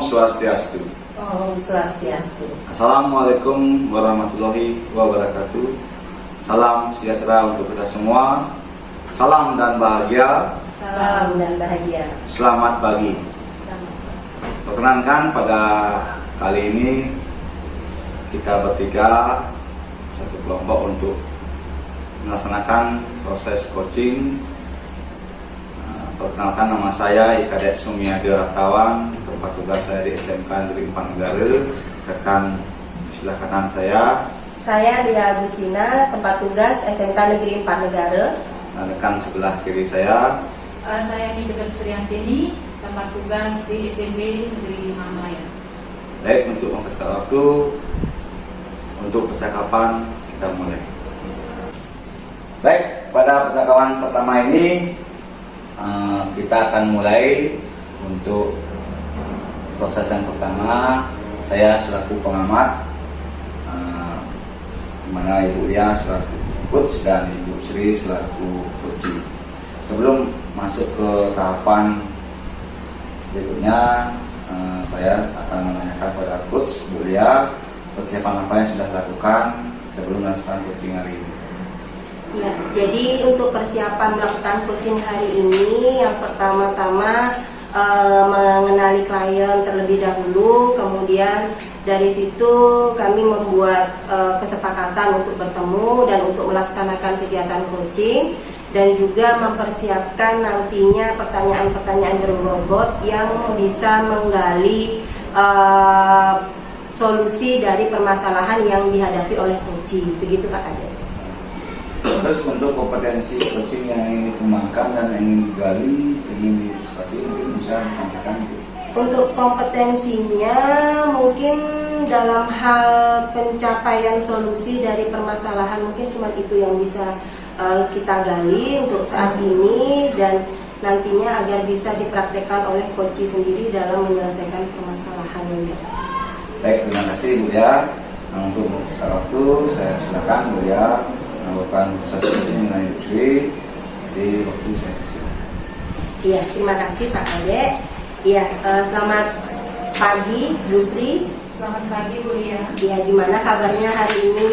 Swastiastu. Om Swastiastu. Assalamualaikum warahmatullahi wabarakatuh. Salam sejahtera untuk kita semua. Salam dan bahagia. Salam dan bahagia. Selamat pagi. Perkenankan pada kali ini kita bertiga satu kelompok untuk melaksanakan proses coaching. Perkenalkan, nama saya Ikadet Sumiadi Rahtawan, tempat tugas saya di SMK Negeri 4 Negara. Rekan di sebelah kanan saya Lia Agustina, tempat tugas SMK Negeri 4 Negara. Dan rekan sebelah kiri saya Nikita Sriantini, tempat tugas di SMP Negeri 5 Malaya. Baik, untuk mempersingkat waktu, untuk percakapan kita mulai. Baik, pada percakapan pertama ini kita akan mulai. Untuk proses yang pertama, saya selaku pengamat, dimana Ibu Lia selaku coach dan Ibu Sri selaku coaching. Sebelum masuk ke tahapan berikutnya, saya akan menanyakan kepada coach Bu Lia, persiapan apa yang sudah dilakukan sebelum melakukan coaching hari ini. Ya, jadi untuk persiapan melakukan coaching hari ini, yang pertama-tama mengenali klien terlebih dahulu, kemudian dari situ kami membuat kesepakatan untuk bertemu dan untuk melaksanakan kegiatan coaching, dan juga mempersiapkan nantinya pertanyaan-pertanyaan berbobot yang bisa menggali solusi dari permasalahan yang dihadapi oleh coaching. Begitu Pak Kade. Terus untuk kompetensi coaching yang ingin dikembangkan dan yang ingin digali, ingin diilustrasi, mungkin bisa disampaikan. Untuk kompetensinya mungkin dalam hal pencapaian solusi dari permasalahan, mungkin cuma itu yang bisa kita gali untuk saat ini, dan nantinya agar bisa dipraktekkan oleh coach sendiri dalam menyelesaikan permasalahan ini. Baik, terima kasih Bu Lia. Untuk mempersingkat waktu, saya silakan Bu Lia melakukan proses coaching dengan Ibu Sri. Jadi waktu saya silakan. Iya, terima kasih Pak Kade. Iya, selamat pagi Bu Sri. Selamat pagi Bu Lia. Iya, gimana kabarnya hari ini?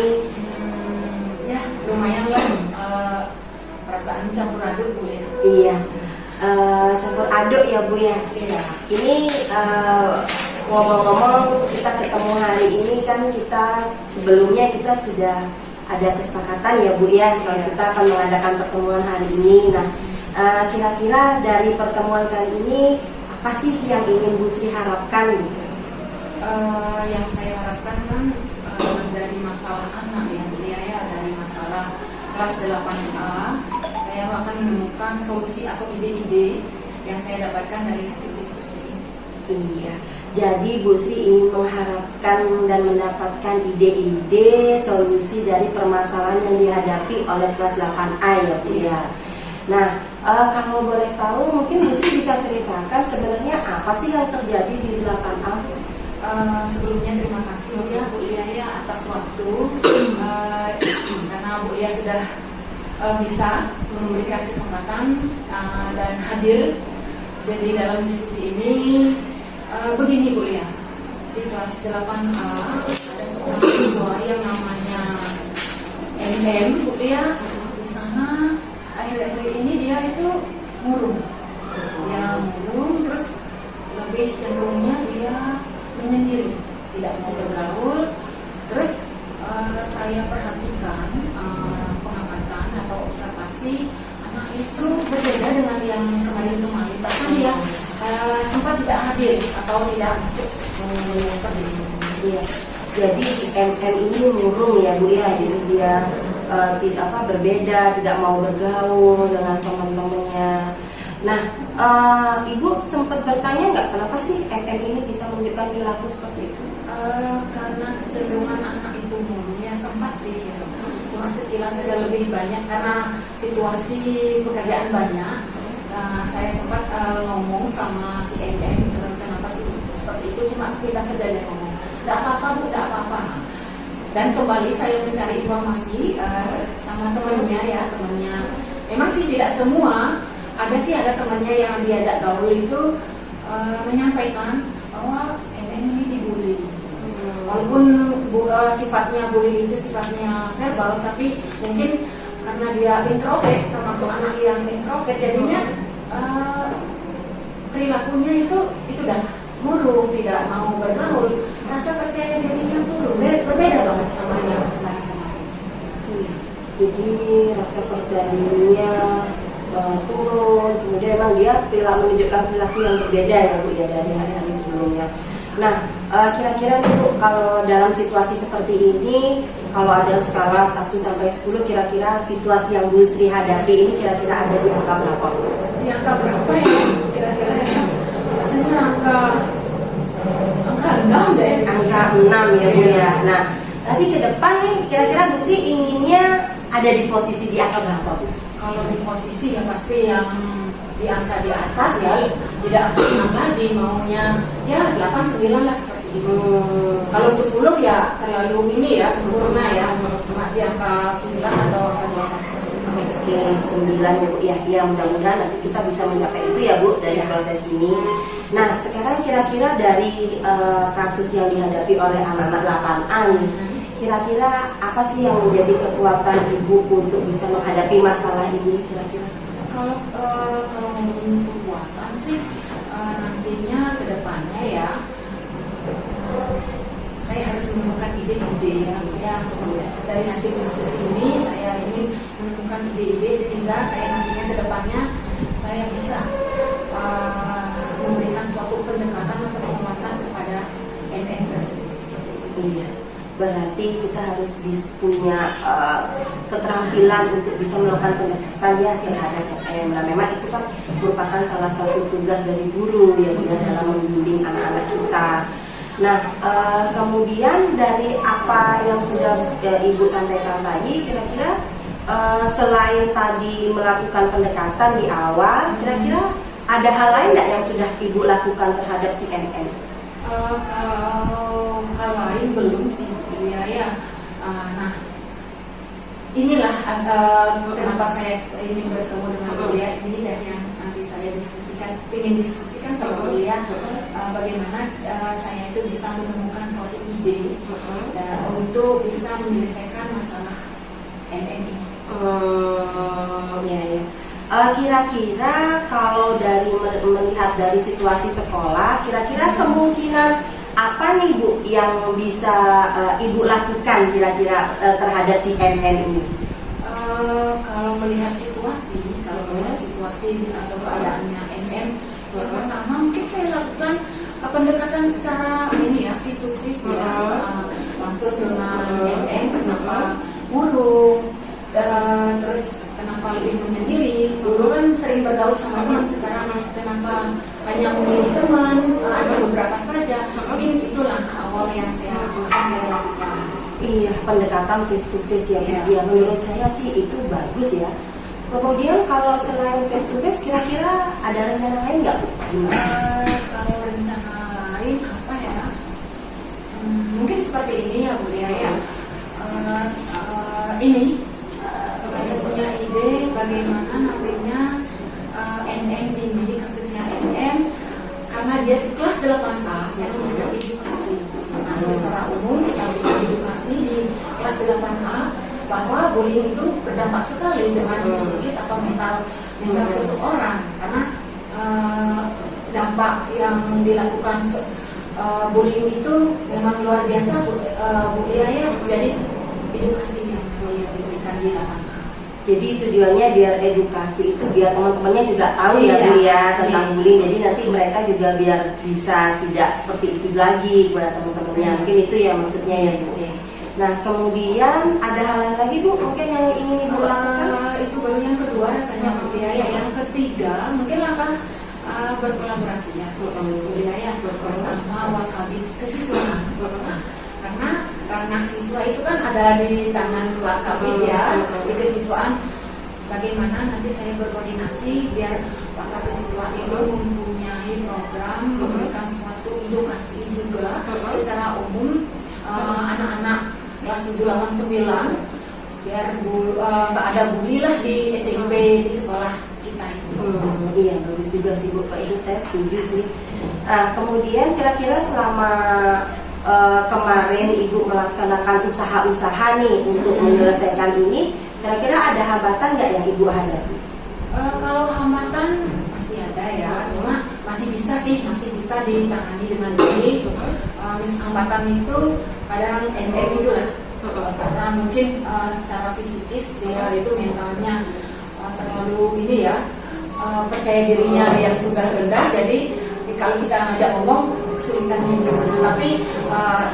Ya, lumayan lah. Perasaan campur aduk Bu Lia. Iya, campur aduk ya Bu ya. Iya. Ini ngomong-ngomong, kita ketemu hari ini kan, kita sebelumnya kita sudah ada kesepakatan ya Bu ya, kalau kita akan mengadakan pertemuan hari ini. Nah, kira-kira dari pertemuan kali ini apa sih yang ingin Bu Sri harapkan gitu? Yang saya harapkan kan dari masalah anak ya Bu Lia, ya, dari masalah kelas 8A, saya akan menemukan solusi atau ide-ide yang saya dapatkan dari hasil diskusi ini. Iya, jadi Bu Sri ingin mengharapkan dan mendapatkan ide-ide solusi dari permasalahan yang dihadapi oleh kelas 8A ya Bu ya. Nah, kalau boleh tahu, mungkin Bu Sri bisa ceritakan sebenarnya apa sih yang terjadi di 8A? Sebelumnya terima kasih Bu Lia ya atas waktu, karena Bu Lia sudah bisa memberikan kesempatan dan hadir. Jadi dalam diskusi ini begini Bu Lia, di kelas 8A ada seorang siswa yang namanya MM Bu Lia. Di sana akhir-akhir ini dia itu murung, terus lebih cenderungnya dia menyendiri, tidak mau bergaul. Terus saya perhatikan pengamatan atau observasi, anak itu berbeda dengan yang kemarin-kemarin. Bahkan dia sempat tidak hadir atau tidak masuk seperti itu. Iya. Jadi si MM ini murung ya Bu ya, jadi dia tidak berbeda, tidak mau bergaul dengan teman-temannya. Nah, Ibu sempat bertanya nggak kenapa sih MM ini bisa menunjukkan perilaku seperti itu? Karena kecenderungan anak itu murung ya, sempat sih ya. Cuma sekilas saja, lebih banyak karena situasi pekerjaan banyak. Saya sempat ngomong sama si MM, kenapa sih seperti itu, cuma sekilas saja dia ngomong, tidak apa-apa Bu, tidak apa-apa. Dan kembali saya mencari informasi sama temannya ya, temannya. Memang sih tidak semua, ada temannya yang diajak gaul itu menyampaikan bahwa ini dibully. Walaupun sifatnya bullying itu sifatnya verbal, tapi mungkin karena dia introvert, termasuk anak yang introvert, jadinya perilakunya itu dah murung, tidak mau bergaul, rasa percaya dirinya turun, berbeda banget sama yang kemarin-kemarin. Jadi rasa percaya dirinya turun, kemudian memang dia menunjukkan perilaku yang berbeda ya Bu ya dari hari-hari sebelumnya. Nah, kira-kira Bu, kalau dalam situasi seperti ini, kalau ada skala 1 sampai 10, kira-kira situasi yang Bu Sri hadapi ini kira-kira ada di angka berapa? Di angka berapa ya? Kira-kira ya? Rasanya angka 6 deh. Angka 6 ya Bu ya. Nah, nanti ke depan nih kira-kira Bu Sri inginnya ada di posisi di angka berapa Bu? Kalau di posisi yang pasti yang di angka di atas ya, tidak angka 6 lagi, maunya ya 8, 9 lah seperti itu. Kalau 10 ya terlalu ini ya, sempurna ya, cuma di angka 9 atau angka 8 seperti itu. Oke, 9 ya Bu ya. Ya mudah-mudahan nanti kita bisa mencapai itu ya Bu dari proses ini. Nah, sekarang kira-kira dari kasus yang dihadapi oleh anak-anak 8A nih, kira-kira apa sih yang menjadi kekuatan Ibu untuk bisa menghadapi masalah ini kira-kira? Kalau ngomongin kekuatan sih nantinya ke depannya ya, saya harus menemukan ide-ide ya. Dari hasil diskusi ini saya ingin menemukan ide-ide sehingga saya nantinya ke depannya saya bisa memberikan suatu pendekatan atau penguatan kepada MM tersebut. Iya, berarti kita harus punya keterampilan untuk bisa melakukan pendekatan ya terhadap MM. Nah, memang itu kan merupakan salah satu tugas dari guru ya dalam membimbing anak-anak kita. Nah, kemudian dari apa yang sudah Ibu sampaikan tadi, kira-kira selain tadi melakukan pendekatan di awal, kira-kira ada hal lain nggak yang sudah Ibu lakukan terhadap si MM? Kalau hal lain belum sih, ya. Nah, inilah kenapa saya ingin bertemu dengan beliau. Ini dah yang nanti saya ingin diskusikan sama beliau. Bagaimana saya itu bisa menemukan suatu ide untuk bisa menyelesaikan masalah MM ini. Ya. Kira-kira kalau dari melihat dari situasi sekolah, kira-kira kemungkinan apa nih Bu yang bisa Ibu lakukan kira-kira terhadap si MM ini? Kalau melihat situasi atau keadaannya MM, yang pertama mungkin saya lakukan pendekatan secara ini ya, face to face ya, langsung dengan MM, kenapa murung, terus kenapa lebih menyendiri. Dulu kan sering bergaul sama teman, sekarang kenapa hanya memilih teman, ada beberapa saja. Mungkin itu langkah awal yang saya lakukan. Iya, pendekatan face to face ya. Ya, menurut saya sih itu bagus ya. Kemudian kalau selain face to face, kira-kira ada rencana lain nggak Bu? Kalau rencana lain apa ya? Mungkin seperti ini ya Bu ya. Ini saya punya ide bagaimana nantinya MM ini, kasusnya MM, karena dia di kelas 8A, saya memberikan edukasi. Nah, secara umum kita berikan edukasi di kelas 8A bahwa bullying itu berdampak sekali dengan psikis atau mental seseorang, karena dampak yang dilakukan bullying itu memang luar biasa Bu Yaya. Jadi edukasi yang boleh diberikan di 8A. Jadi tujuannya biar edukasi itu biar teman-temannya juga tahu ya Bu ya tentang bullying. Jadi nanti mereka juga biar bisa tidak seperti itu lagi kepada teman-temannya. Mungkin itu ya maksudnya ya Bu. Nah, kemudian ada hal lain lagi Bu mungkin yang ingin Ibu lakukan? Itu baru yang kedua rasanya Bu Yaya. Yang ketiga mungkin langkah berkolaborasi ya Bu Yaya bersama Wakabit Kesiswaan. Karena ranah siswa itu kan ada di tangan Wakabit ya, di kesiswaan. Bagaimana nanti saya berkoordinasi biar Wakabit Kesiswaan itu mempunyai program memberikan suatu edukasi juga secara umum anak-anak kelas 7, 8, 9 biar nggak ada bully lah di SMP, di sekolah kita itu. Iya, bagus juga sih Bu, Pak, itu saya setuju sih. Nah, kemudian kira-kira selama kemarin Ibu melaksanakan usaha-usaha nih untuk menyelesaikan ini, kira-kira ada hambatan nggak yang Ibu hadapi? Kalau hambatan pasti ada ya, cuma masih bisa ditangani dengan baik. Hambatan itu kadang itu lah, karena mungkin secara fisikis dia itu mentalnya terlalu ini ya, percaya dirinya yang sudah rendah, jadi kalau kita ngajak ngomong kesulitannya di sana. Tapi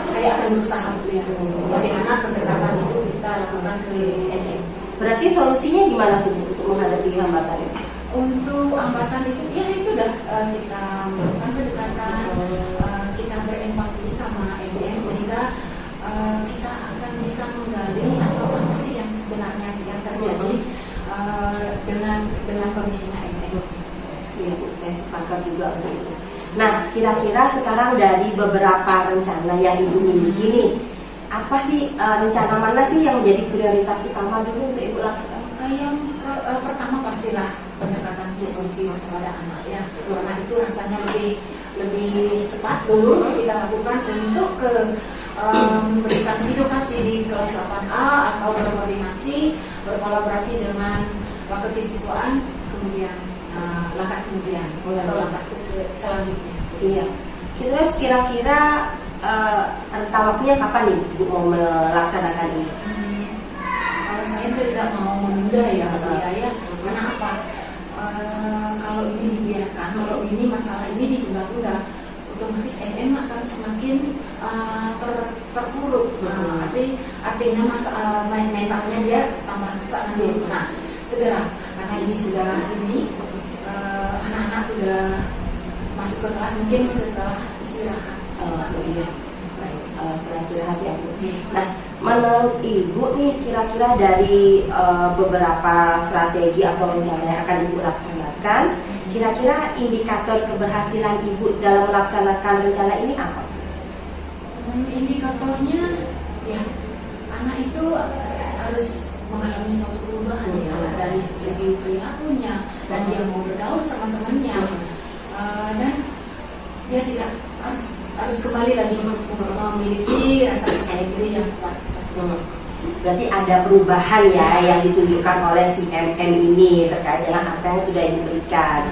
saya akan berusaha ya, bagaimana pendekatan itu kita lakukan ke MM. Berarti solusinya gimana tuh Bu, untuk menghadapi hambatan itu? Untuk hambatan itu ya itu dah, kita melakukan pendekatan, kita berempati sama MM sehingga kita akan bisa menggali atau apa sih yang sebenarnya yang terjadi dengan kondisinya MM. Iya Bu, saya sepakat juga untuk itu. Nah, kira-kira sekarang dari beberapa rencana yang Ibu miliki nih, apa sih rencana mana sih yang menjadi prioritas utama dulu untuk Ibu lakukan? Yang pertama pastilah pendekatan face-to-face kepada anak ya, karena itu rasanya lebih cepat dulu kita lakukan untuk memberikan edukasi di kelas 8A atau berkolaborasi dengan wakil kesiswaan, kemudian langkah kemudian atau langkah selanjutnya. Iya. Terus kira-kira rentang waktunya kapan nih Bu mau melaksanakan ini? Kalau saya tidak mau menunda ya, ya. Karena apa? Kalau ini dibiarkan, kalau ini masalah ini ditunda-tunda, otomatis MM akan semakin terpuruk. Artinya mentalnya dia tambah rusak nanti. Nah, segera karena ini sudah anak-anak sudah masuk ke kelas mungkin setelah istirahat. Iya. Setelah istirahat ya Bu. Nah, menurut Ibu nih kira-kira dari beberapa strategi atau rencana yang akan Ibu laksanakan, kira-kira indikator keberhasilan Ibu dalam melaksanakan rencana ini apa? Indikatornya ya, anak itu harus mengalami suatu perubahan ya, dari segi perilakunya, dan dia mau bergaul sama temannya, dan dia tidak harus kembali lagi memiliki rasa percaya diri yang kuat. Berarti ada perubahan ya yang ditunjukkan oleh si MM ini terkait dengan apa yang sudah Ibu berikan.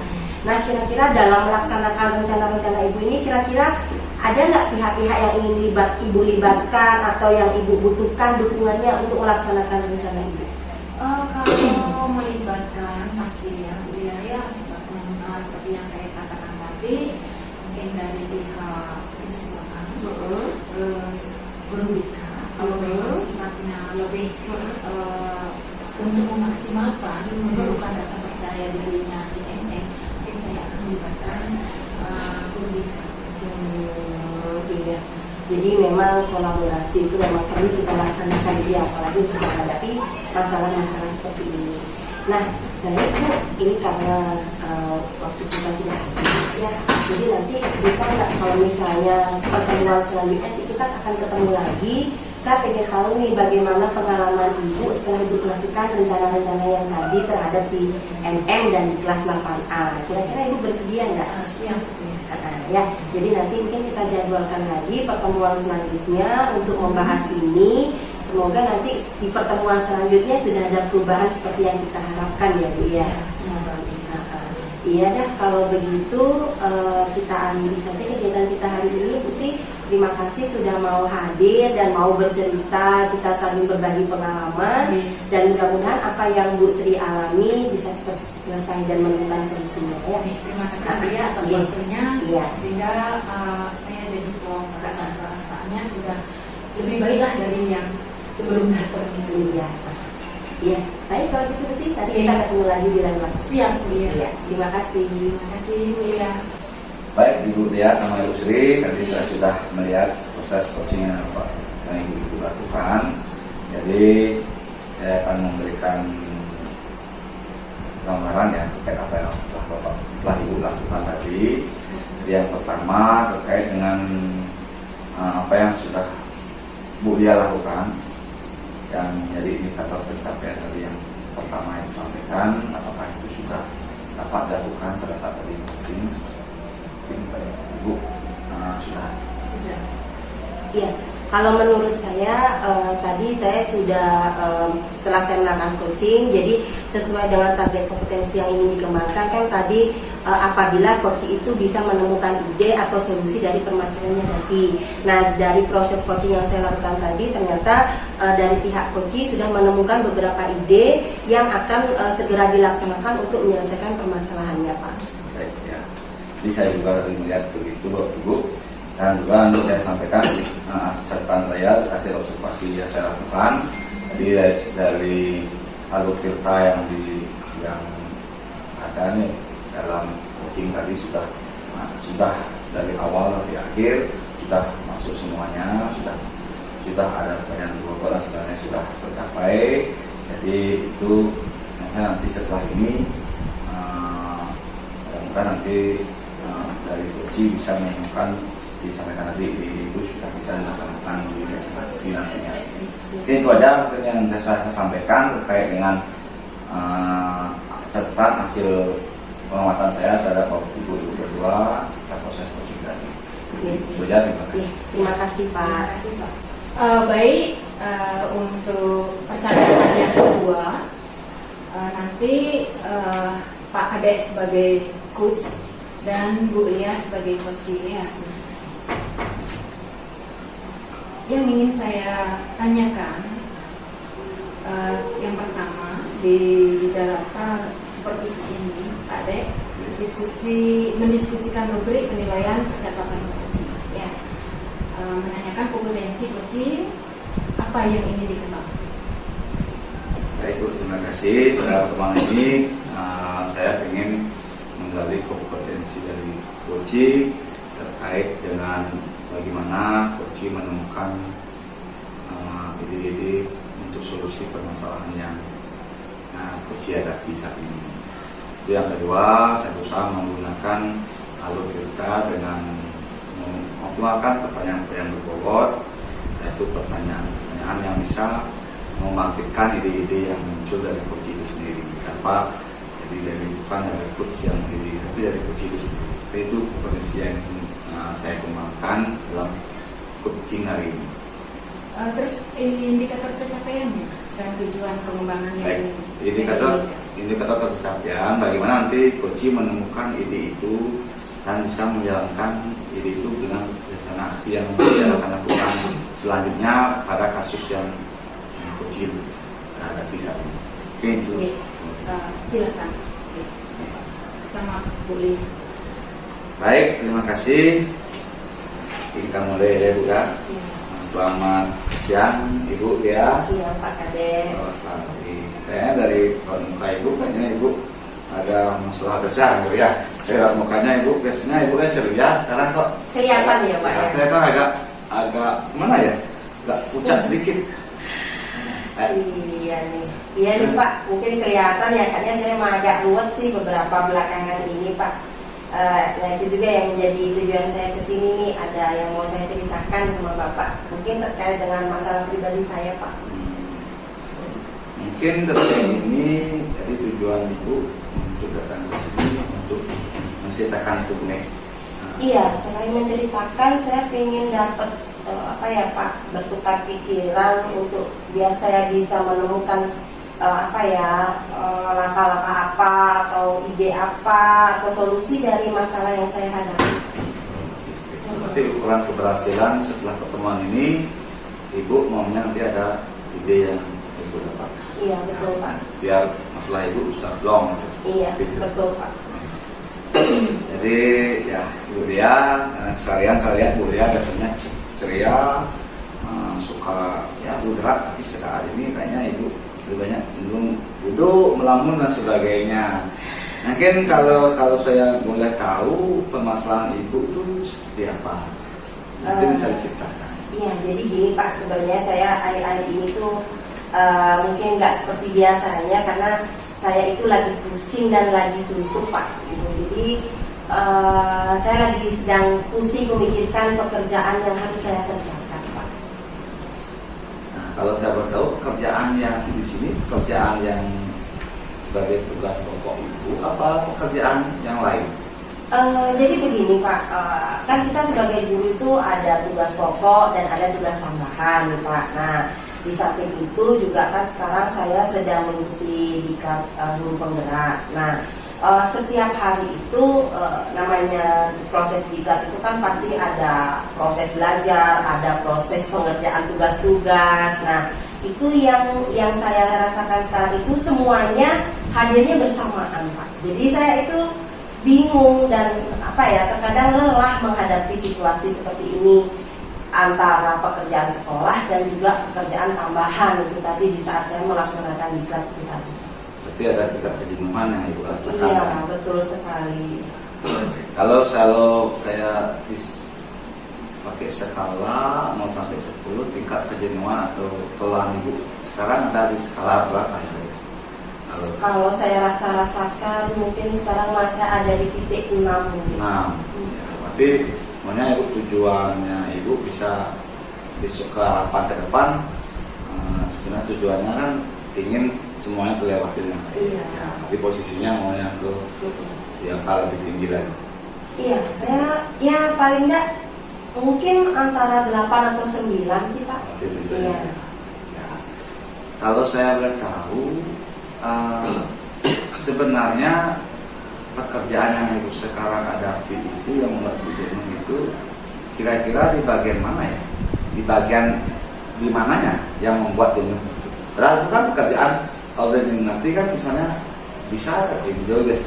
Nah, kira-kira dalam melaksanakan rencana-rencana Ibu ini, kira-kira ada nggak pihak-pihak yang ingin Ibu libatkan atau yang Ibu butuhkan dukungannya untuk melaksanakan rencana Ibu? Kalau melibatkan pasti ya, seperti yang saya katakan tadi, mungkin dari pihak kesiswaan, terus guru BK. Kalau memang sifatnya lebih untuk memaksimalkan memerlukan rasa percaya dirinya si MM, mungkin saya akan melibatkan guru BK. Iya. Jadi memang kolaborasi itu memang perlu kita laksanakan ya, apalagi untuk menghadapi masalah-masalah seperti ini. Nah, ini karena waktu kita sudah habis ya, jadi nanti bisa nggak kalau misalnya pertemuan selanjutnya kita akan ketemu lagi. Saya pengen tahu nih bagaimana pengalaman Ibu setelah Ibu melakukan rencana-rencana yang tadi terhadap si MM dan di kelas 8A. Kira-kira Ibu bersedia nggak? Siap. Ya, jadi nanti mungkin kita jadwalkan lagi pertemuan selanjutnya untuk membahas ini. Semoga nanti di pertemuan selanjutnya sudah ada perubahan seperti yang kita harapkan ya Bu ya. Semoga. Iya dah, kalau begitu kita akhiri saja kegiatan kita hari ini Bu Sri. Terima kasih sudah mau hadir dan mau bercerita, kita saling berbagi pengalaman dan mudah-mudahan apa yang Bu Sri alami bisa cepat selesai dan menemukan solusinya ya. Terima kasih Bu ya atas waktunya, sehingga saya jadi perasaannya sudah lebih baiklah dari yang sebelum datang itu ya. Iya, baik kalau gitu sih tadi kita ketemu lagi di lain waktu. Siap Bu ya. Terima kasih. Terima kasih Bu ya. Baik Ibu Dea sama Ibu Sri, tadi saya sudah melihat proses coaching yang Ibu lakukan. Jadi saya akan memberikan gambaran ya terkait apa yang telah Ibu lakukan tadi. Jadi yang pertama terkait dengan apa yang sudah Bu Dea lakukan, yang menjadi indikator pencapaian tadi yang pertama yang disampaikan, apakah itu sudah dapat dilakukan pada saat tadi mungkin Ibu sudah. Iya, kalau menurut saya tadi saya sudah setelah saya melakukan coaching, jadi sesuai dengan target kompetensi yang ingin dikembangkan kan tadi apabila coaching itu bisa menemukan ide atau solusi dari permasalahan yang tadi. Nah, dari proses coaching yang saya lakukan tadi ternyata dari pihak coaching sudah menemukan beberapa ide yang akan segera dilaksanakan untuk menyelesaikan permasalahannya, Pak. Baik, ya. Jadi saya juga melihat begitu Bapak Ibu, dan juga nanti saya sampaikan catatan saya hasil observasi yang saya lakukan. Jadi dari alur cerita yang ada nih dalam coaching tadi sudah dari awal sampai akhir sudah masuk semuanya, sudah ada pertanyaan dua dan sebenarnya sudah tercapai. Jadi itu nanti setelah ini nanti dari coaching bisa menemukan disampaikan tadi itu sudah bisa dilaksanakan di presentasi nantinya. Oke, itu aja mungkin yang saya sampaikan terkait dengan catatan hasil pengamatan saya terhadap Ibu berdua setelah proses coaching tadi. Itu aja, terima kasih. Terima kasih, Pak. Baik, untuk percakapan yang kedua nanti Pak Kadek sebagai coach dan Bu Lia sebagai coaching ya. Yang ingin saya tanyakan, yang pertama di data seperti ini, Pak Dek mendiskusikan rubrik penilaian percakapan coaching, ya, menanyakan kompetensi coaching apa yang ini dikembangkan. Baik Bu, terima kasih. Pada pertemuan ini saya ingin menggali kompetensi dari coaching terkait dengan bagaimana coaching menemukan ide-ide untuk solusi permasalahan yang coaching hadapi saat ini. Itu yang kedua, saya berusaha menggunakan alur cerita dengan mengoptimalkan pertanyaan-pertanyaan berbobot, yaitu pertanyaan-pertanyaan yang bisa membangkitkan ide-ide yang muncul dari coaching itu sendiri, tanpa bukan dari coach yang sendiri, tapi dari coaching itu sendiri. Itu kompetensi yang saya kembangkan dalam coaching hari ini. Terus indikator pencapaiannya dan tujuan pengembangannya. Baik, indikator pencapaian bagaimana nanti coaching menemukan ide itu dan bisa menjalankan ide itu dengan rencana aksi yang dia akan lakukan selanjutnya pada kasus yang coaching hadapi saat ini. Oke, itu. Silakan. Sama Bu Lia. Baik, terima kasih. Kita mulai ya Bu ya. Selamat siang Ibu ya. Siang Pak Kadek. Selamat pagi. Kayaknya dari muka Ibu kayaknya Ibu ada masalah besar Bu ya. Saya lihat mukanya Ibu, biasanya Ibu kan ceria, sekarang kok Kelihatan ya Pak ya. Kelihatan agak mana ya? Agak pucat sedikit. Iya nih Pak, mungkin kelihatan ya, katanya saya mah agak ruwet sih beberapa belakangan ini Pak. Nah itu juga yang menjadi tujuan saya kesini nih, ada yang mau saya ceritakan sama Bapak, mungkin terkait dengan masalah pribadi saya Pak. Mungkin terkait ini, jadi tujuan Ibu untuk datang ke sini untuk menceritakan itu nih. Iya, selain menceritakan, saya ingin dapat Pak, bertukar pikiran untuk biar saya bisa menemukan langkah-langkah apa atau ide apa atau solusi dari masalah yang saya hadapi. Berarti ukuran keberhasilan setelah pertemuan ini, Ibu maunya nanti ada ide yang Ibu dapat. Iya betul Pak. Biar masalah Ibu bisa plong. Iya betul Pak. Jadi ya Bu Lia, sekalian Bu Lia biasanya ceria, suka ya berat, tapi sekarang ini kayaknya Ibu lebih banyak cenderung duduk, melamun dan sebagainya. Mungkin kalau saya boleh tahu permasalahan Ibu itu seperti apa, mungkin bisa diceritakan. Iya, jadi gini Pak, sebenarnya saya akhir-akhir ini tuh mungkin nggak seperti biasanya karena saya itu lagi pusing dan lagi suntuk Pak. Jadi saya lagi sedang pusing memikirkan pekerjaan yang harus saya kerjakan Pak. Nah, kalau saya bertahu pekerjaan yang di sini pekerjaan yang sebagai tugas pokok ibu apa pekerjaan yang lain? Jadi begini Pak, kan kita sebagai guru itu ada tugas pokok dan ada tugas tambahan nih Pak. Nah di samping itu juga kan sekarang saya sedang mengikuti diklat guru penggerak. Nah setiap hari itu namanya proses diklat itu kan pasti ada proses belajar, ada proses pengerjaan tugas-tugas. Nah itu yang saya rasakan sekarang itu semuanya hadirnya bersamaan Pak. Jadi saya itu bingung dan terkadang lelah menghadapi situasi seperti ini antara pekerjaan sekolah dan juga pekerjaan tambahan itu tadi di saat saya melaksanakan diklat itu tadi. Berarti ada tingkat kejenuhan yang ibu rasakan. Iya betul sekali. Kalau saya pakai skala 0 sampai 10 tingkat kejenuhan atau kelelahan ibu sekarang ada di skala berapa ya? Kalau saya rasakan mungkin sekarang masih ada di titik 6 mungkin. 6. Ya, berarti makanya ibu tujuannya ibu bisa besok ke harapan ke depan sebenarnya tujuannya kan ingin semuanya terlewati dengan baik. Iya. Ya, tapi posisinya maunya ke yang lebih tinggi lagi. Iya, saya ya paling enggak mungkin antara 8 atau 9 sih Pak. Iya. Ya. Kalau saya boleh tahu sebenarnya pekerjaan yang ibu sekarang hadapi itu yang membuat ibu jenuh itu kira-kira di bagian mana ya? Di bagian di mananya yang membuat jenuh? Padahal itu kan pekerjaan kalau dari nanti kan misalnya bisa enjoy guys.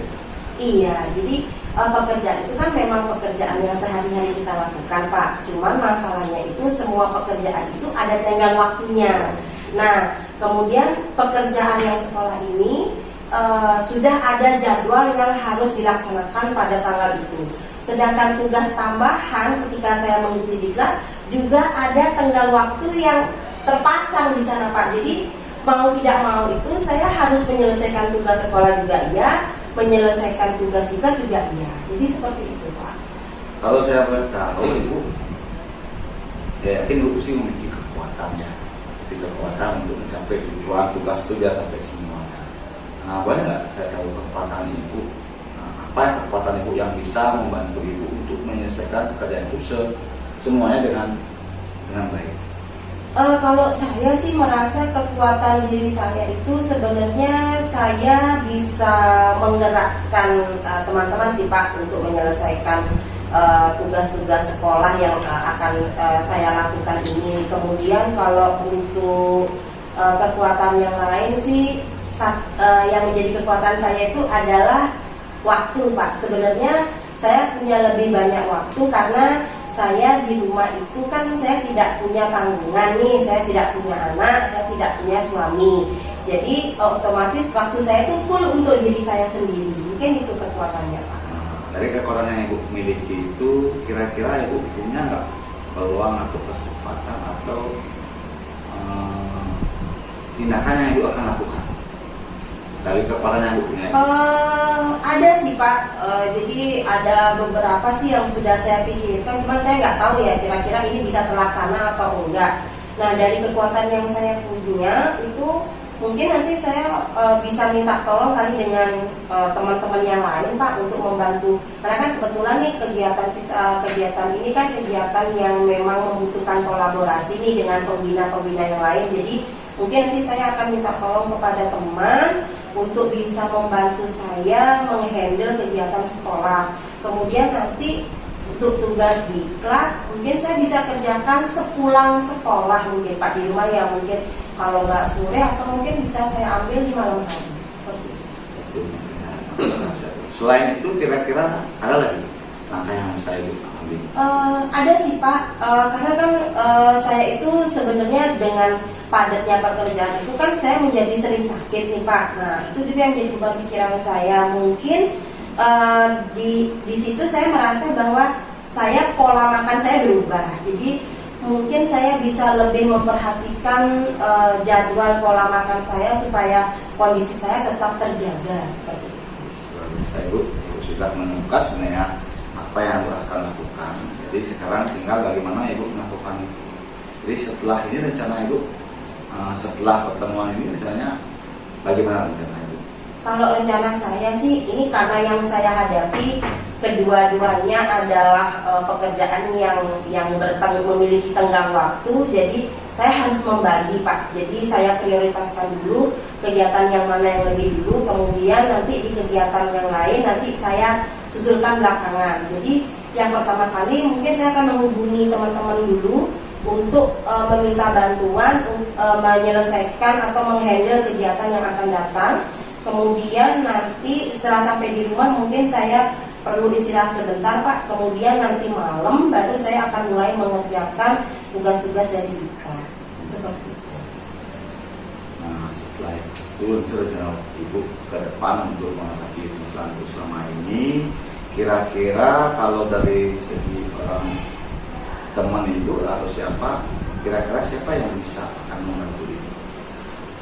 Iya, jadi pekerjaan itu kan memang pekerjaan yang sehari-hari kita lakukan Pak. Cuman masalahnya itu semua pekerjaan itu ada tenggang waktunya. Nah, kemudian pekerjaan yang sekolah ini sudah ada jadwal yang harus dilaksanakan pada tanggal itu. Sedangkan tugas tambahan ketika saya mengikuti diklat juga ada tenggang waktu yang terpasang di sana Pak. Jadi mau tidak mau itu saya harus menyelesaikan tugas sekolah juga ya, menyelesaikan tugas diklat juga ya. Jadi seperti itu Pak. Kalau saya boleh tahu ibu, ya yakin ibu sih memiliki kekuatan untuk mencapai tujuan tugas itu dia sampai semuanya. Nah, boleh nggak saya tahu kekuatan ibu? Apa yang kekuatan ibu yang bisa membantu ibu untuk menyelesaikan pekerjaan itu semuanya dengan baik? Kalau saya sih merasa kekuatan diri saya itu sebenarnya saya bisa menggerakkan teman-teman sih Pak untuk menyelesaikan tugas-tugas sekolah yang akan saya lakukan ini. Kemudian kalau untuk kekuatan yang lain sih yang menjadi kekuatan saya itu adalah waktu Pak. Sebenarnya saya punya lebih banyak waktu karena saya di rumah itu kan saya tidak punya tanggungan nih, saya tidak punya anak, saya tidak punya suami. Jadi otomatis waktu saya itu full untuk diri saya sendiri. Mungkin itu kekuatannya Pak. Dari kekuatan yang ibu miliki itu kira-kira ibu punya nggak peluang atau kesempatan atau tindakan yang ibu akan lakukan dari kekuatan yang ibu punya? Ada sih Pak, jadi ada beberapa sih yang sudah saya pikirkan, cuma saya nggak tahu ya kira-kira ini bisa terlaksana atau enggak. Nah dari kekuatan yang saya punya itu mungkin nanti saya bisa minta tolong kali dengan teman-teman yang lain Pak untuk membantu. Karena kan kebetulan nih kegiatan ini kan kegiatan yang memang membutuhkan kolaborasi nih dengan pembina-pembina yang lain. Jadi mungkin nanti saya akan minta tolong kepada teman untuk bisa membantu saya menghandle kegiatan sekolah. Kemudian nanti untuk tugas diklat mungkin saya bisa kerjakan sepulang sekolah mungkin Pak di rumah ya, mungkin kalau nggak sore atau mungkin bisa saya ambil di malam hari seperti itu. Selain itu kira-kira ada lagi langkah yang saya ambil? Ada sih Pak, karena kan saya itu sebenarnya dengan padatnya pekerjaan itu kan saya menjadi sering sakit nih Pak. Nah itu juga yang jadi beban pikiran saya. Mungkin di situ saya merasa bahwa pola makan saya berubah. Jadi mungkin saya bisa lebih memperhatikan jadwal pola makan saya supaya kondisi saya tetap terjaga seperti itu. Saya ibu sudah menemukan sebenarnya apa yang ibu akan lakukan. Jadi sekarang tinggal bagaimana ibu melakukan itu. Jadi setelah ini rencana ibu, setelah pertemuan ini rencananya bagaimana rencana ibu? Kalau rencana saya sih, ini karena yang saya hadapi kedua-duanya adalah pekerjaan yang memiliki tenggang waktu, jadi saya harus membagi Pak. Jadi saya prioritaskan dulu kegiatan yang mana yang lebih dulu, kemudian nanti di kegiatan yang lain nanti saya susulkan belakangan. Jadi yang pertama kali mungkin saya akan menghubungi teman-teman dulu untuk meminta bantuan menyelesaikan atau menghandle kegiatan yang akan datang. Kemudian nanti setelah sampai di rumah mungkin saya perlu istirahat sebentar Pak. Kemudian nanti malam baru saya akan mulai mengerjakan tugas-tugas dari Dika. Seperti itu. Nah, setelah itu rencana Ibu ke depan untuk mengatasi permasalahan Ibu selama ini, kira-kira kalau dari segi orang teman Ibu atau siapa, kira-kira siapa yang bisa akan membantu Ibu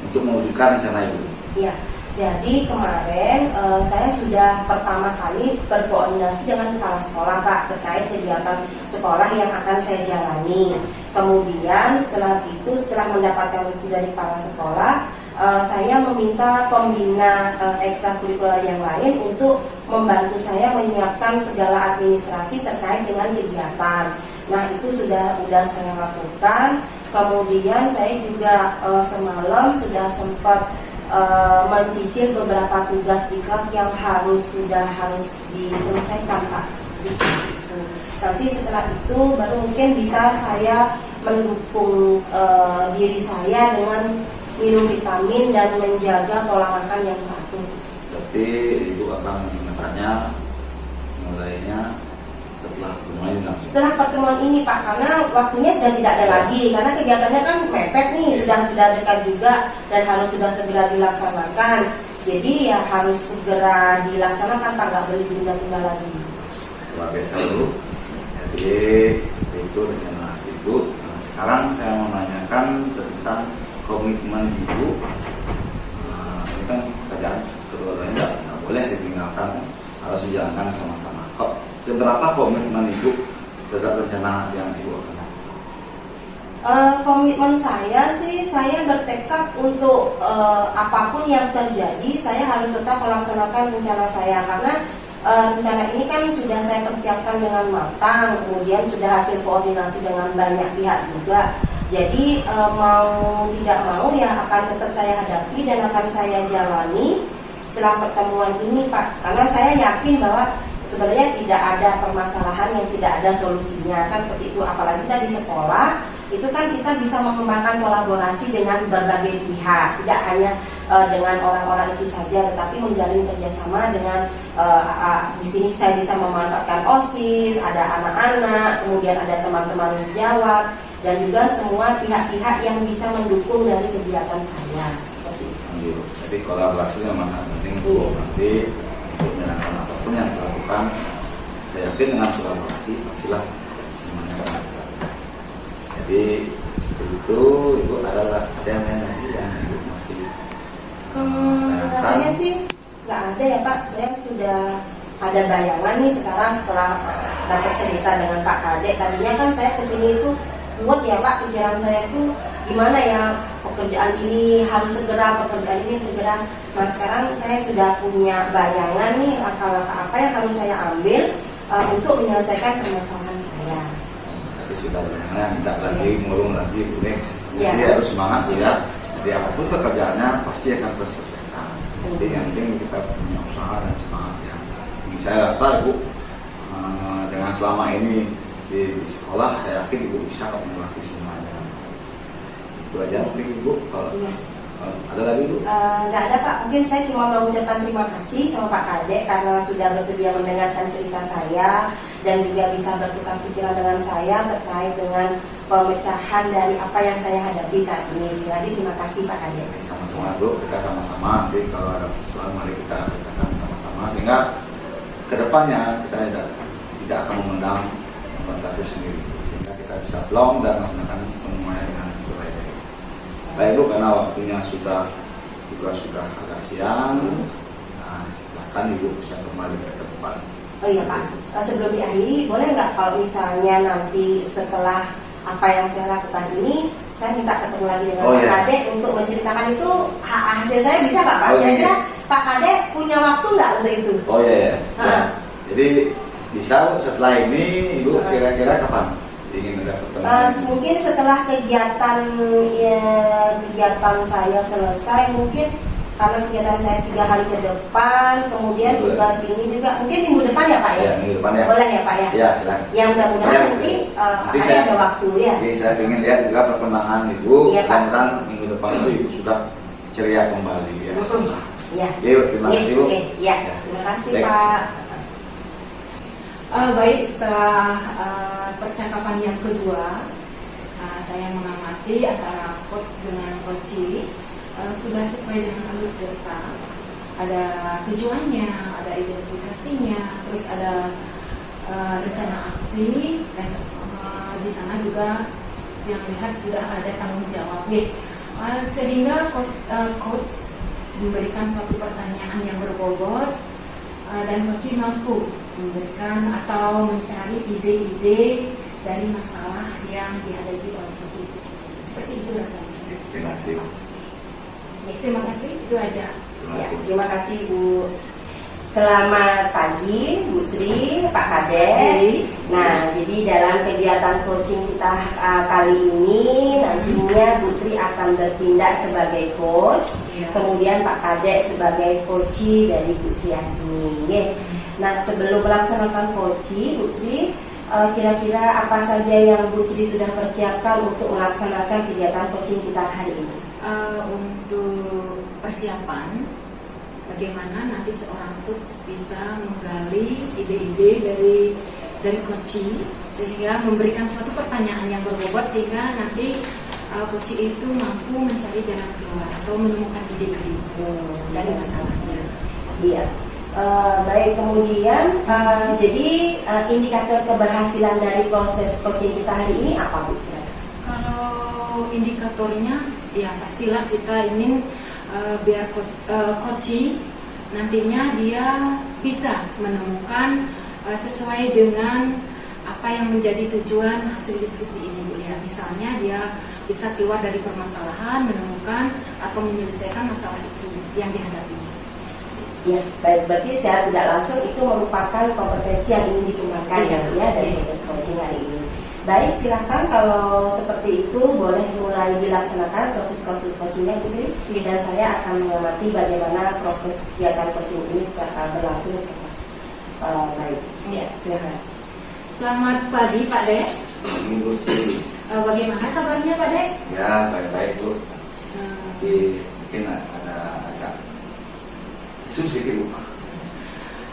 untuk mewujudkan rencana Ibu? Ya. Jadi kemarin saya sudah pertama kali berkoordinasi dengan kepala sekolah Pak terkait kegiatan sekolah yang akan saya jalani. Kemudian setelah mendapatkan restu dari kepala sekolah, saya meminta pembina ekstrakurikuler yang lain untuk membantu saya menyiapkan segala administrasi terkait dengan kegiatan. Nah itu sudah saya lakukan. Kemudian saya juga semalam sudah sempat mencicil beberapa tugas diklat yang harus diselesaikan Pak. Nanti setelah itu baru mungkin bisa saya mendukung diri saya dengan minum vitamin dan menjaga pola makan yang teratur. Berarti Ibu akan sebenarnya mulainya setelah pertemuan ini Pak, karena waktunya sudah tidak ada lagi, karena kegiatannya kan mepet nih, sudah dekat juga dan harus sudah segera dilaksanakan. Jadi ya harus segera dilaksanakan Pak, nggak boleh ditunda-tunda lagi. Luar biasa dulu. Jadi seperti itu rencana Ibu. Nah, sekarang saya mau menanyakan tentang komitmen Ibu. Ini kan kerjaan kedua-duanya nggak boleh ditinggalkan, harus dijalankan sama-sama. Kok seberapa komitmen Ibu terhadap rencana yang Ibu akan lakukan? Komitmen saya sih, saya bertekad untuk apapun yang terjadi, saya harus tetap melaksanakan rencana saya. Karena rencana ini kan sudah saya persiapkan dengan matang, kemudian sudah hasil koordinasi dengan banyak pihak juga. Jadi mau tidak mau ya akan tetap saya hadapi dan akan saya jalani setelah pertemuan ini Pak. Karena saya yakin bahwa sebenarnya tidak ada permasalahan yang tidak ada solusinya kan seperti itu. Apalagi kita di sekolah itu kan kita bisa mengembangkan kolaborasi dengan berbagai pihak, tidak hanya dengan orang-orang itu saja, tetapi menjalin kerjasama dengan di sini saya bisa memanfaatkan OSIS, ada anak-anak, kemudian ada teman-teman sejawat dan juga semua pihak-pihak yang bisa mendukung dari kegiatan saya seperti itu. Jadi kolaborasi memang penting Bu. Nanti untuk menjalankan apapun yang dilakukan, saya yakin dengan kolaborasi pastilah semuanya akan lancar. Jadi seperti itu. Ibu ada yang lain lagi yang Ibu masih rasanya sih nggak ada ya Pak. Saya sudah ada bayangan nih sekarang setelah dapat cerita dengan Pak Kadek. Tadinya kan saya kesini itu buat ya Pak, pikiran saya itu gimana ya pekerjaan ini harus segera, pekerjaan ini segera. Nah sekarang saya sudah punya bayangan nih langkah-langkah apa yang harus saya ambil untuk menyelesaikan permasalahan saya. Tapi sudah benar, tidak lagi murung lagi ini. Ya. Jadi harus semangat ya. Jadi apapun pekerjaannya pasti akan terselesaikan. Jadi yang penting kita punya usaha dan semangat yang tinggi. Saya rasa Ibu dengan selama ini di sekolah, saya yakin Ibu bisa melewati semuanya. Itu aja mungkin Ibu. Kalau ada lagi Ibu? Nggak ada Pak, mungkin saya cuma mau ucapkan terima kasih sama Pak Kadek karena sudah bersedia mendengarkan cerita saya dan juga bisa bertukar pikiran dengan saya terkait dengan pemecahan dari apa yang saya hadapi saat ini. Sekali lagi terima kasih Pak Kadek. Sama-sama Bu, kita sama-sama. Nanti kalau ada persoalan mari kita bicarakan sama-sama sehingga kedepannya kita tidak akan memendam satu sendiri, sehingga kita bisa plong dan melaksanakan semuanya dengan sebaik-baiknya. Baik Bu, karena waktunya sudah agak siang. Nah, silakan Ibu bisa kembali ke tempat. Oh iya Pak, sebelum diakhiri boleh nggak kalau misalnya nanti setelah apa yang saya lakukan ini saya minta ketemu lagi dengan Pak Kadek untuk menceritakan itu hasil saya bisa nggak Pak? Kira-kira Pak Kadek punya waktu nggak untuk itu? Oh iya ya. Ah. Jadi bisa setelah ini Ibu kira-kira kapan ingin ada pertemuan? Mungkin setelah kegiatan kegiatan saya selesai, mungkin karena kegiatan saya 3 hari ke depan, kemudian Boleh. tugas ini juga mungkin minggu depan ya Pak ya? Ya, minggu depan ya. Boleh ya Pak ya? Ya, silakan. Yang mudah-mudahan Ya, nanti Pak nanti Kadek saya- ada waktu ya. Jadi saya ingin lihat juga perkembangan Ibu. Iya, Pak. Mudah-mudahan minggu depan itu Ibu sudah ceria kembali ya. Ya. Oke, terima kasih Bu. Oke, ya. Terima kasih Baik. Pak. Baik, setelah percakapan yang kedua, saya mengamati antara coach dengan coachee sudah sesuai dengan alur cerita. Ada tujuannya, ada identifikasinya, terus ada rencana aksi, dan di sana juga yang lihat sudah ada tanggung jawab. Sehingga coach memberikan suatu pertanyaan yang berbobot dan coachee mampu memberikan atau mencari ide-ide dari masalah yang dihadapi oleh coachee itu sendiri. Seperti itu rasanya. Terima kasih. Terima kasih, itu aja. Terima Ya, kasih. terima kasih Bu. Selamat pagi Bu Sri, Pak Kadek. Nah, jadi dalam kegiatan coaching kita kali ini nantinya Bu Sri akan bertindak sebagai coach, Iya. kemudian Pak Kadek sebagai coachee dari Bu Sri ini. Nah, sebelum melaksanakan coaching, Bu Sri, kira-kira apa saja yang Bu Sri sudah persiapkan untuk melaksanakan kegiatan coaching kita hari ini? Untuk persiapan, bagaimana nanti seorang coach bisa menggali ide-ide dari coachee sehingga memberikan suatu pertanyaan yang berbobot sehingga nanti coachee itu mampu mencari jalan keluar atau menemukan ide-ide dari masalahnya. Iya. Baik, kemudian jadi indikator keberhasilan dari proses coaching kita hari ini apa Bu? Kalau indikatornya, ya pastilah kita ingin biar coaching nantinya dia bisa menemukan sesuai dengan apa yang menjadi tujuan hasil diskusi ini Bu ya. Misalnya dia bisa keluar dari permasalahan, menemukan atau menyelesaikan masalah itu yang dihadapinya. Ya, baik, berarti secara tidak langsung itu merupakan kompetensi yang ingin dikembangkan Iya. ya dari Iya. proses coaching hari ini. Baik, silakan kalau seperti itu boleh mulai dilaksanakan proses coachingnya Bu Sri. Iya. Dan saya akan mengamati bagaimana proses kegiatan coaching ini berlangsung secara baik. Iya. Silakan. Selamat pagi Pak Dek. Ibu Sri. Bagaimana kabarnya Pak Dek? Ya, baik-baik Bu. Jadi mungkin ada agak isu sedikit Bu.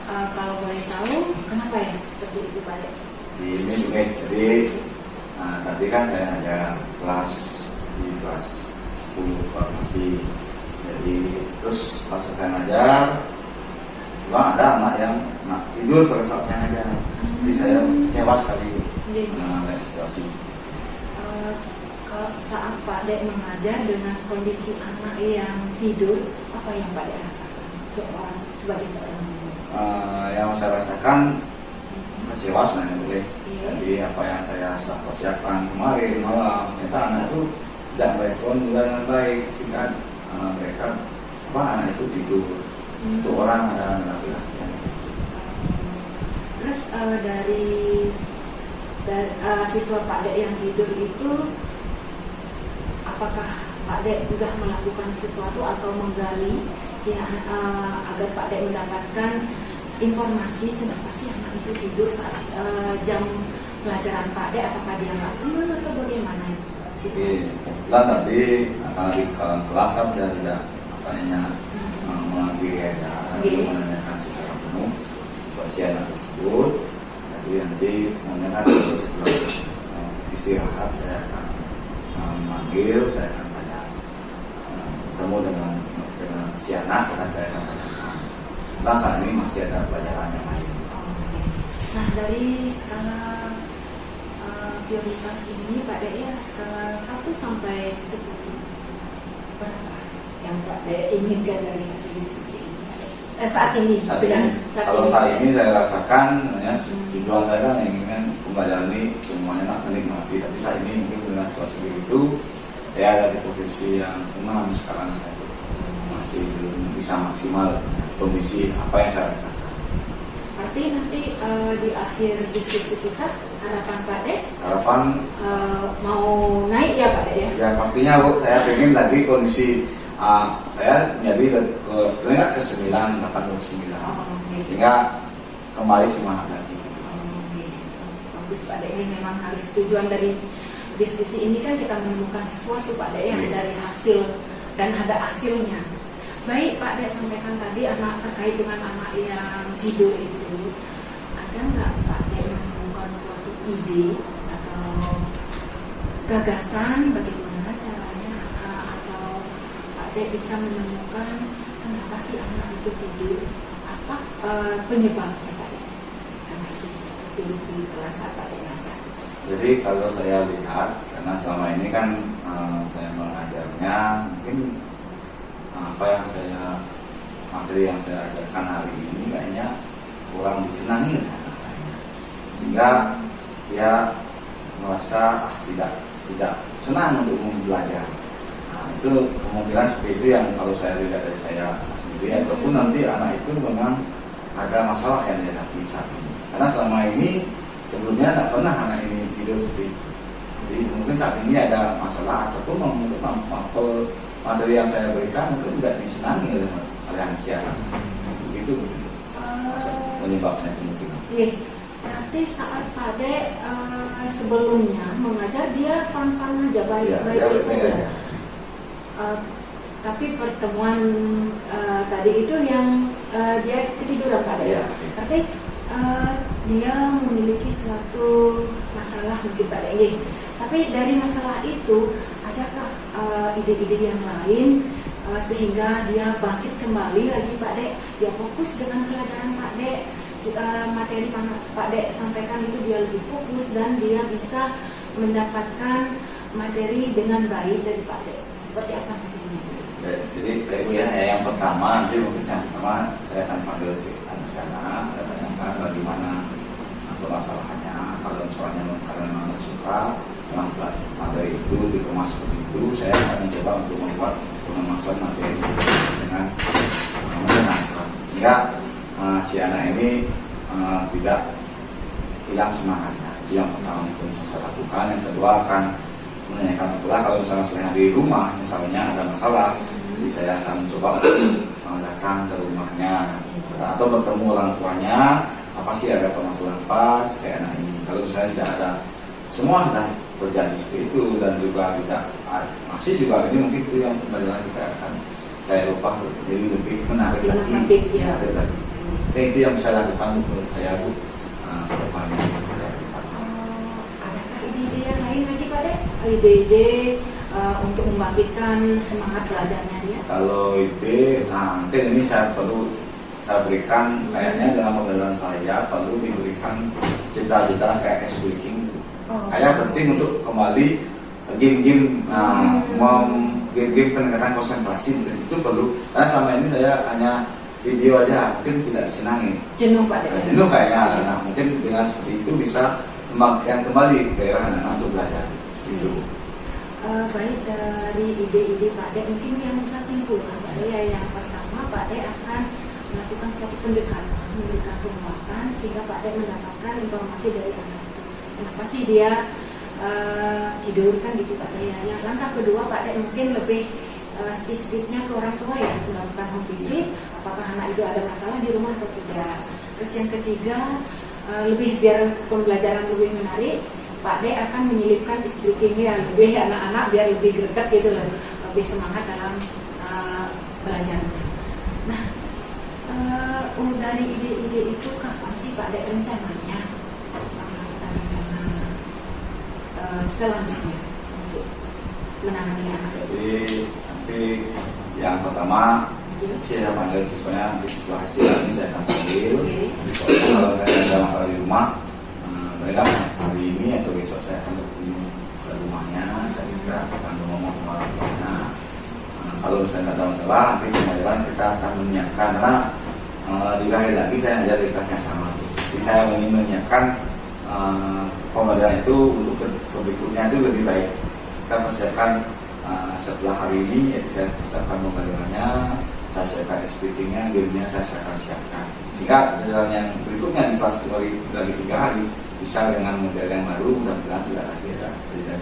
Kalau boleh tahu, kenapa ya seperti itu Pak Dek? Ini juga jadi tadi kan saya ada kelas di kelas 10 farmasi. Jadi terus pas saya ngajar, ada anak yang tidur pada saat saya ngajar. Jadi saya kecewa sekali dengan situasi. Kalau saat Pak Dek mengajar dengan kondisi anak yang tidur, apa yang Pak Dek rasakan sebagai seorang guru? Yang saya rasakan kecewa sebenarnya boleh. Iya. Jadi apa yang saya sudah persiapkan kemarin malam, ternyata anak itu tidak merespon juga dengan baik, sehingga mereka anak itu tidur. Untuk orang ada laki-laki yang tidur. Terus dari siswa Pak Dek yang tidur itu, apakah Pak Dek sudah melakukan sesuatu atau menggali agar Pak Dek mendapatkan informasi kenapa sih anak itu tidur saat jam pelajaran Pak Dek? Apakah dia nggak senang atau bagaimana Jadi, situasi? tadi akan di kelas kan saya tidak asalnya mengambil menanyakan secara penuh situasi anak tersebut. Jadi nanti mengenai setelah istirahat saya akan memanggil, saya akan tanya ketemu dengan si anak, dan saya akan tanyakan. Nah, saat ini masih ada pelajaran yang lain. Nah, dari skala prioritas ini Pak Dek ya, skala 1 sampai 10 berapa yang Pak Dek inginkan dari hasil diskusi ini? Saat ini Kalau saat ini saya rasakan sebenarnya tujuan saya kan ingin pembelajaran ini semuanya tak menikmati, tapi saat ini mungkin dengan situasi begitu saya ada di posisi yang 6 sekarang, masih belum bisa maksimal kondisi apa yang saya rasakan. Berarti nanti di akhir diskusi kita harapan Pak Dek Harapan mau naik ya Pak Dek ya? ya pastinya Bu, saya pengen tadi kondisi saya menjadi ke 9, 8, 9 Oke. sehingga kembali semangat lagi. Oke. Bagus Pak Dek, ini memang harus tujuan dari diskusi ini kan kita menemukan sesuatu Pak Dek yang dari hasil dan ada hasilnya. Baik Pak Dek, sampaikan tadi anak terkait dengan anak yang tidur itu, ada nggak Pak Dek menemukan suatu ide atau gagasan bagaimana caranya atau Pak Dek bisa menemukan kenapa sih anak itu tidur, apa penyebabnya Pak Dek? Anak itu bisa tidur di kelas Pak Dek ngajar. Jadi kalau saya lihat, karena selama ini kan saya mengajarnya, mungkin materi yang saya ajarkan hari ini kayaknya kurang disenangi oleh anak-anaknya, sehingga dia merasa tidak senang untuk belajar. Nah, itu kemungkinan seperti itu yang kalau saya lihat dari saya sendiri, ataupun nanti anak itu memang ada masalah yang dihadapi saat ini. Karena selama ini sebelumnya tidak pernah anak ini tidur seperti itu. Jadi mungkin saat ini ada masalah ataupun mungkin materi yang saya berikan mungkin tidak disenangi oleh anak-anak. Begitu penyebabnya kemungkinan. Berarti saat Pak Dek sebelumnya mengajar dia fun-fun aja, baik-baik saja. Tapi pertemuan tadi itu yang dia ketiduran Pak Dek. Berarti dia memiliki suatu masalah mungkin Pak Dek. Tapi dari masalah itu adakah ide-ide yang lain sehingga dia bangkit kembali lagi Pak Dek, dia fokus dengan pelajaran Pak Dek, materi Pak Dek sampaikan itu dia lebih fokus dan dia bisa mendapatkan materi dengan baik dari Pak Dek. Seperti apa materinya? Jadi yang pertama nanti mungkin yang pertama saya akan panggil si anak sana, saya tanyakan bagaimana permasalahannya. Kalau misalnya kalian suka dengan materi itu dikemas seperti itu, saya akan mencoba untuk membuat pengemasan materi dengan menyenangkan, sehingga si anak ini tidak hilang semangatnya. Itu yang pertama mungkin saya lakukan. Yang kedua akan menanyakan masalah. Kalau misalnya di rumah misalnya ada masalah, jadi saya akan mencoba datang ke rumahnya atau bertemu orang tuanya, apa sih ada permasalahan apa kayak anak ini. Kalau misalnya tidak ada, semua sudah terjadi seperti itu dan juga tidak masih juga ini mungkin itu yang kembali lagi kita akan saya lupa jadi lebih menarik lagi. Itu yang saya lakukan untuk saya Bu ke depannya. Adakah ide-ide yang lain lagi Pak Dek? Ide-ide untuk membangkitkan semangat belajarnya dia? Kalau ide, mungkin ini saya berikan kayaknya dalam pembelajaran saya perlu diberikan cita-cita kayak switching. Kayak penting untuk kembali game-game game peningkatan konsentrasi itu perlu, karena selama ini saya hanya video aja mungkin tidak disenangi, jenuh Pak Dek. Jenuh kayaknya. Nah, mungkin dengan seperti itu bisa membangkitkan kembali gairah anak-anak untuk belajar. Itu. Baik, dari ide-ide Pak Dek mungkin yang bisa simpulkan Pak Dek, yang pertama Pak Dek akan melakukan suatu pendekatan, memberikan penguatan sehingga Pak Dek mendapatkan informasi dari anak itu. Kenapa sih dia tidur kan gitu Pak Dek. Yang langkah kedua Pak Dek mungkin lebih spesifiknya ke orang tua ya, melakukan home visit, apakah anak itu ada masalah di rumah atau tidak. Terus yang ketiga, lebih biar pembelajaran lebih menarik, Pak Dek akan menyelipkan speakingnya lebih anak-anak biar lebih greget gitu loh, lebih semangat dalam belajarnya. Nah, dari ide-ide itu kapan sih Pak Dek rencananya rencana selanjutnya untuk menangani anak itu? Jadi nanti yang pertama saya panggil siswanya, nanti setelah hasil ini saya akan panggil siswanya. Kalau ada masalah di rumah, mereka hari ini atau besok saya akan berkunjung ke rumahnya dan kita akan ngomong sama orang tuanya. Kalau misalnya ada masalah, nanti pembelajaran kita akan menyiapkan, karena di lahir lagi saya ajar di kelas yang sama. Jadi saya ingin menyiapkan pembelajaran itu untuk ke berikutnya itu lebih baik. Kita persiapkan setelah hari ini, ya saya persiapkan pembelajarannya, saya siapkan SPT-nya, gamenya saya akan siapkan. Sehingga jalan yang berikutnya di kelas dari 3 hari bisa dengan model yang baru, mudah-mudahan tidak lagi ada beda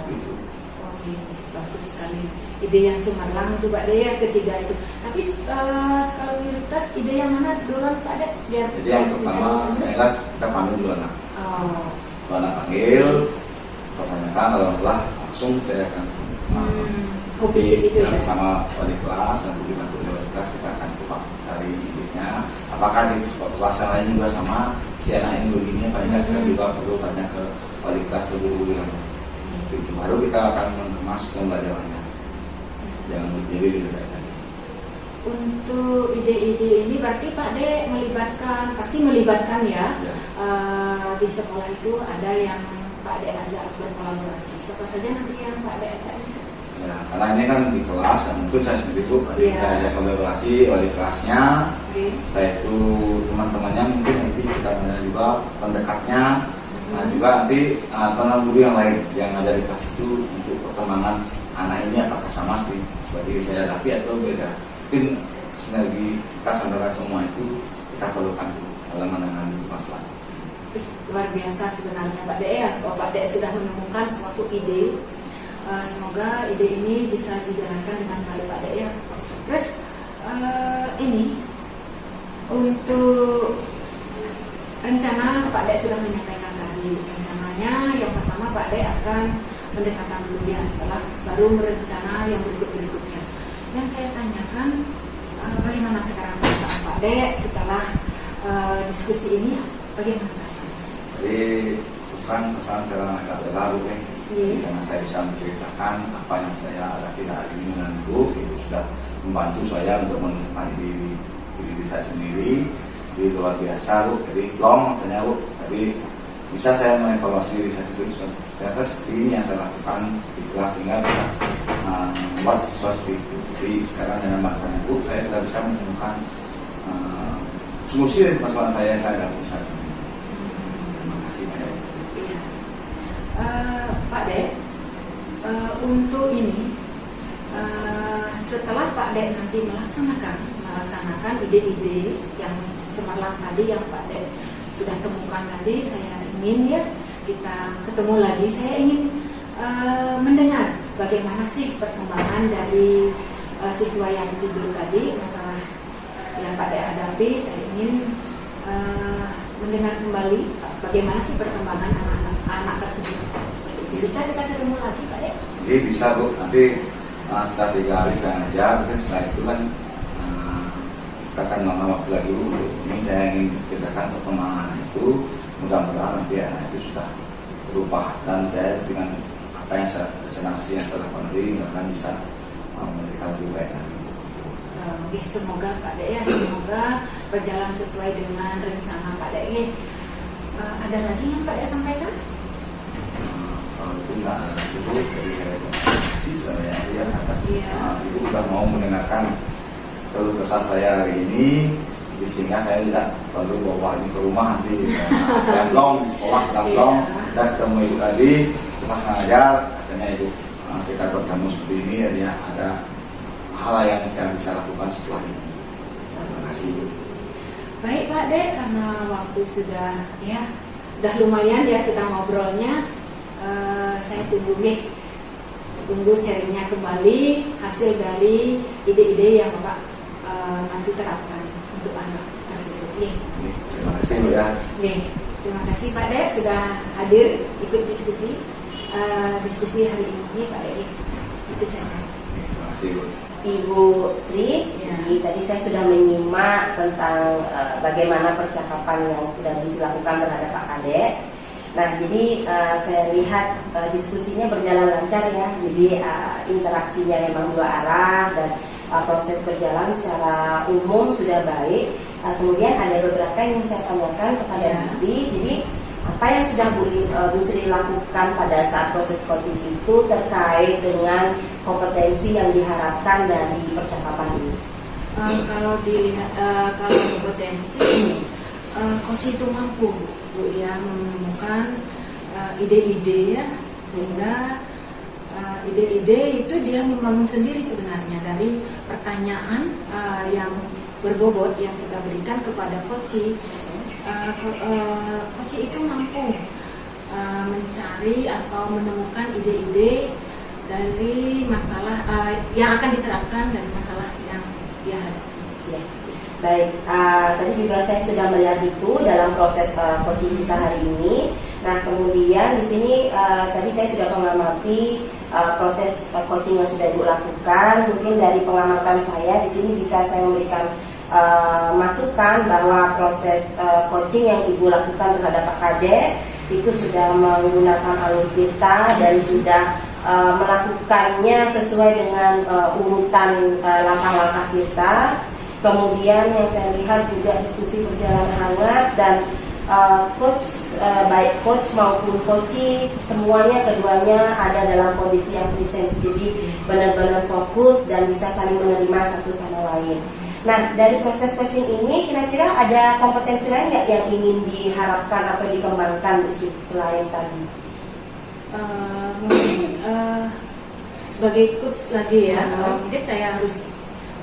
gitu. Oke, bagus sekali. Ide yang cemerlang itu Pak De ya, ketiga itu. Tapi skala prioritas ide yang mana duluan Pak De? Biar Jadi yang bisa pertama, dulu. yang jelas kita panggil dulu anak. Oh. Kalau anak panggil, pertanyakan, kalau telah langsung saya akan Komisi itu ya. sama wali kelas, nanti dibantu oleh wali kelas kita akan coba cari idenya. Apakah di kelas yang lain juga sama si anak ini begini, paling kita juga perlu tanya ke wali kelas lebih dulu yang itu baru kita akan mengemas pembelajarannya. Jangan berdiri di depan. Untuk ide-ide ini berarti Pak De pasti melibatkan ya. Di sekolah itu ada yang Pak De ajak berkolaborasi. Siapa saja nanti yang Pak De ajak? Ya, karena ini kan di kelas, mungkin saya sendiri tuh kita ada kolaborasi wali kelasnya. Setelah itu teman-temannya mungkin nanti kita tanya juga pendekatnya. Nah juga nanti guru yang lain yang ada di kelas itu untuk perkembangan anak ini apakah sama seperti saya hadapi atau beda. Mungkin sinergitas antara semua itu kita perlukan dalam menangani masalah. Luar biasa sebenarnya Pak De ya. Pak De sudah menemukan suatu ide. Semoga ide ini bisa dijalankan dengan baik Pak De ya. Terus ini untuk rencana Pak De sudah menyampaikan tadi. Rencananya yang pertama Pak De akan mendekatkan dulu ya, setelah baru merencana yang berikutnya. Yang saya tanyakan bagaimana sekarang perasaan Pak De setelah diskusi ini, bagaimana perasaan? Jadi susah pesan sekarang agak berlalu karena saya bisa menceritakan apa yang saya hadapi hari ini dengan Bu, itu sudah membantu saya untuk menemukan diri saya sendiri. Jadi luar biasa Bu, jadi long katanya Bu, jadi bisa saya mengevaluasi diri saya sendiri, ternyata seperti ini yang saya lakukan di kelas sehingga bisa membuat siswa seperti itu. Jadi sekarang dengan bantuan Bu, saya sudah bisa menemukan solusi dari masalah saya hadapi saat ini. Terima kasih banyak. Iya. Pak De, untuk ini setelah Pak De nanti melaksanakan ide-ide yang cemerlang tadi yang Pak De sudah temukan tadi, saya ingin ya kita ketemu lagi. Saya ingin mendengar bagaimana sih perkembangan dari siswa yang tidur tadi, masalah yang Pak De hadapi. Saya ingin mendengar kembali bagaimana sih perkembangan anak tersebut. Bisa kita ketemu lagi Pak De? Jadi bisa Bu, nanti setelah 3 hari saya ngajar, mungkin setelah itu kan kita akan mengambil waktu lagi dulu. Ini saya ingin ceritakan perkembangan itu, mudah-mudahan nanti anak itu sudah berubah, dan saya dengan apa yang saya lakukan nanti akan bisa memberikan lebih baik lagi. Semoga Pak De ya, semoga berjalan sesuai dengan rencana Pak De. Ada lagi yang Pak De sampaikan? Kalau itu nggak ada cukup, jadi saya terima kasih sebenarnya ya atas Ibu sudah mau mendengarkan keluh kesah saya hari ini, sehingga saya tidak perlu bawa ini ke rumah nanti. Saya belum di sekolah, belum saya ketemu Ibu tadi setelah mengajar, katanya Ibu kita bertemu seperti ini, jadi ada hal yang saya bisa lakukan setelah ini. Terima kasih Ibu. Baik Pak De, karena waktu sudah lumayan ya kita ngobrolnya. Saya tunggu sharingnya kembali hasil dari ide-ide yang Bapak nanti terapkan untuk anak tersebut. Terima kasih Bu ya. Terima kasih Pak De sudah hadir ikut diskusi hari ini Pak De. Itu saja. Terima kasih Bu. Ibu Sri, jadi tadi saya sudah menyimak tentang bagaimana percakapan yang sudah dilakukan terhadap Pak Kadek. Nah, jadi saya lihat diskusinya berjalan lancar ya. Jadi interaksinya memang 2 arah dan proses berjalan secara umum sudah baik. Kemudian ada beberapa yang saya tanyakan kepada Bu Sri. Jadi apa yang sudah Bu Sri lakukan pada saat proses coaching itu terkait dengan kompetensi yang diharapkan dari percakapan ini? Kalau dilihat kalau kompetensi, coach itu mampu Bu ya menemukan ide-ide ya, sehingga ide-ide itu dia membangun sendiri sebenarnya dari pertanyaan yang berbobot yang kita berikan kepada Koci. Koci itu mampu mencari atau menemukan ide-ide dari masalah yang akan diterapkan dari masalah yang dia hadapi. Ya. Baik, tadi juga saya sudah melihat itu dalam proses coaching kita hari ini. Nah, kemudian di sini tadi saya sudah mengamati proses coaching yang sudah Ibu lakukan. Mungkin dari pengamatan saya di sini bisa saya memberikan masukan bahwa proses coaching yang Ibu lakukan terhadap Pak Kadek itu sudah menggunakan alur kita dan sudah melakukannya sesuai dengan urutan langkah-langkah kita. Kemudian yang saya lihat juga diskusi berjalan hangat dan coach baik coach maupun coachi semuanya keduanya ada dalam kondisi yang presence, jadi benar-benar fokus dan bisa saling menerima satu sama lain. Nah, dari proses coaching ini kira-kira ada kompetensi lain nggak yang ingin diharapkan atau dikembangkan selain tadi? Mungkin sebagai coach lagi ya, mungkin saya harus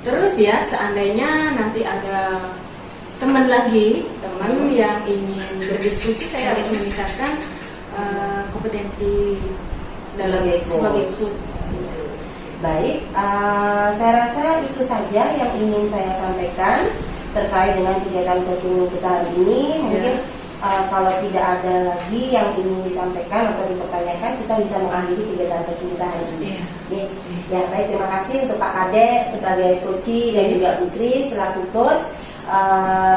terus ya, seandainya nanti ada teman yang ingin berdiskusi, saya harus meningkatkan kompetensi sebagai coach. Baik, saya rasa itu saja yang ingin saya sampaikan terkait dengan kegiatan coaching kita hari ini. Mungkin kalau tidak ada lagi yang ingin disampaikan atau dipertanyakan, kita bisa mengakhiri kegiatan coaching kita hari ini. Ya, baik, terima kasih untuk Pak Kadek sebagai coach dan juga Bu Sri selaku coach.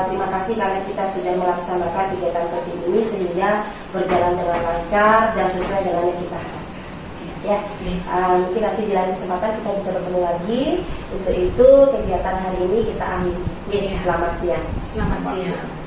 Terima kasih karena kita sudah melaksanakan kegiatan coaching ini sehingga berjalan dengan lancar dan sesuai dengan yang kita harapkan. Ya, mungkin nanti di lain kesempatan kita bisa bertemu lagi. Untuk itu kegiatan hari ini kita akhiri. Selamat siang. Selamat siang.